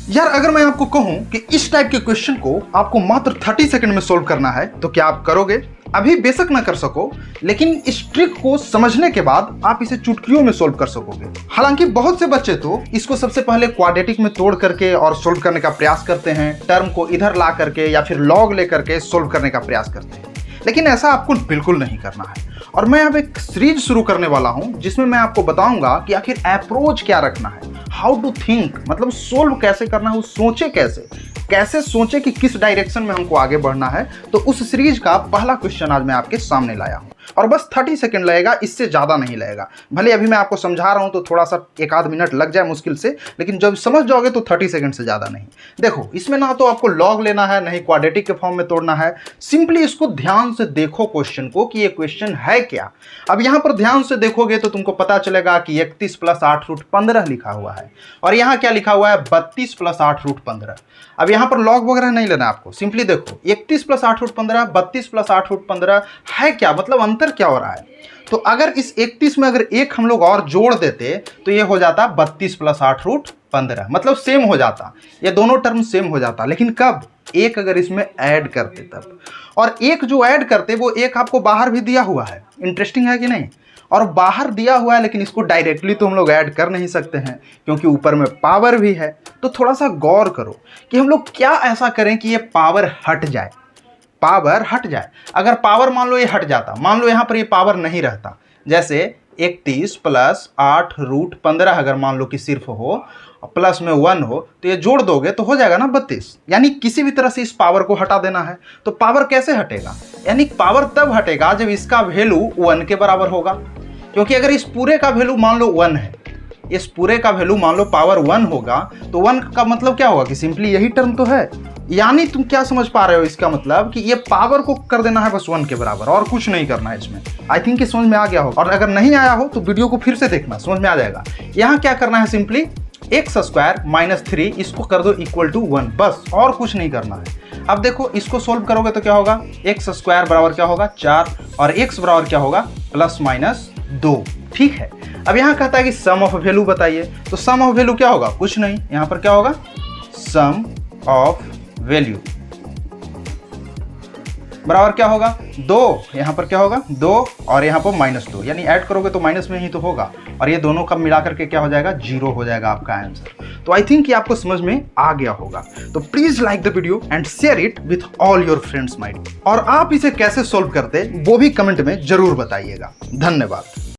यार अगर मैं आपको कहूं कि इस टाइप के क्वेश्चन को आपको मात्र 30 सेकंड में सोल्व करना है तो क्या आप करोगे? अभी बेशक ना कर सको, लेकिन इस ट्रिक को समझने के बाद आप इसे चुटकियों में सोल्व कर सकोगे। हालांकि बहुत से बच्चे तो इसको सबसे पहले क्वाड्रेटिक में तोड़ करके और सोल्व करने का प्रयास करते हैं, टर्म को इधर ला करके या फिर लॉग ले करके सोल्व करने का प्रयास करते हैं, लेकिन ऐसा आपको बिल्कुल नहीं करना है। और मैं अब एक सीरीज शुरू करने वाला हूं जिसमें मैं आपको बताऊंगा कि आखिर अप्रोच क्या रखना है, हाउ टू थिंक, मतलब सोल्व कैसे करना है, सोचे कैसे सोचे कि किस डायरेक्शन में हमको आगे बढ़ना है। तो उस सीरीज का पहला क्वेश्चन आज मैं आपके सामने लाया हूं और बस 30 सेकंड लगेगा, इससे ज़्यादा नहीं लगेगा। भले अभी मैं आपको समझा रहा हूं तो थोड़ा सा एक आध मिनट लग जाए मुश्किल से, लेकिन जब समझ जाओगे तो 30 सेकंड से ज़्यादा नहीं। देखो, इसमें ना तो आपको लॉग लेना है, नहीं क्वाड्रेटिक के फॉर्म में तोड़ना है। सिंपली इसको ध्यान से देखो क्वेश्चन को कि ये क्वेश्चन है क्या। अब यहाँ पर ध्यान से देखोगे तो तुमको पता चलेगा कि 31 + 8√15 लिखा हुआ है और यहाँ क्या लिखा हुआ है 32 + 8√15। अब यहाँ पर लॉग वगैरह नहीं लेना आपको, सिंपली देखो 31 + 8√15, 32 + 8√15 है क्या, मतलब अंतर क्या हो रहा है। तो अगर इस 31 में अगर एक हम लोग और जोड़ देते तो ये हो जाता 32 + 8√15, मतलब सेम हो जाता, ये दोनों टर्म सेम हो जाता। लेकिन कब? एक अगर इसमें ऐड करते तब। और एक जो ऐड करते वो एक आपको बाहर भी दिया हुआ है, इंटरेस्टिंग है कि नहीं। और बाहर दिया हुआ है लेकिन इसको डायरेक्टली तो हम लोग ऐड कर नहीं सकते हैं क्योंकि ऊपर में पावर भी है। तो थोड़ा सा गौर करो कि हम लोग क्या ऐसा करें कि ये पावर हट जाए, पावर हट जाए। अगर पावर मान लो ये हट जाता, मान लो यहाँ पर ये पावर नहीं रहता, जैसे 31 + 8√15 अगर मान लो कि सिर्फ हो, प्लस में 1 हो, तो ये जोड़ दोगे तो हो जाएगा ना 32। यानी किसी भी तरह से इस पावर को हटा देना है। तो पावर कैसे हटेगा? यानी पावर तब हटेगा जब इसका वैल्यू 1 के बराबर होगा, क्योंकि अगर इस पूरे का वैल्यू मान लो 1 है, इस पूरे का वैल्यू मान लो पावर 1 होगा, तो 1 का मतलब क्या होगा कि सिंपली यही टर्म तो है। यानी तुम क्या समझ पा रहे हो, इसका मतलब कि ये पावर को कर देना है बस 1 के बराबर और कुछ नहीं करना है इसमें। आई थिंक ये समझ में आ गया हो, और अगर नहीं आया हो तो वीडियो को फिर से देखना, समझ में आ जाएगा। यहाँ क्या करना है, सिंपली x² - 3 इसको कर दो = 1, बस और कुछ नहीं करना है। अब देखो इसको सोल्व करोगे तो क्या होगा, x² बराबर क्या होगा 4 और x बराबर क्या होगा ±2। ठीक है। अब यहाँ कहता है कि सम ऑफ वैल्यू बताइए, तो सम ऑफ वैल्यू क्या होगा, कुछ नहीं, यहाँ पर क्या होगा सम ऑफ वैल्यू बराबर क्या होगा 2, यहाँ पर क्या होगा 2 और यहाँ पर -2, यानी ऐड करोगे तो माइनस में ही तो होगा, और ये दोनों का मिला करके क्या हो जाएगा 0 हो जाएगा आपका आंसर। तो आई थिंक ये आपको समझ में आ गया होगा। तो please like the video and share it with all your friends mind. और आप इसे कैसे सोल्व करते वो भी कमेंट में जरूर बताइएगा। धन्यवाद।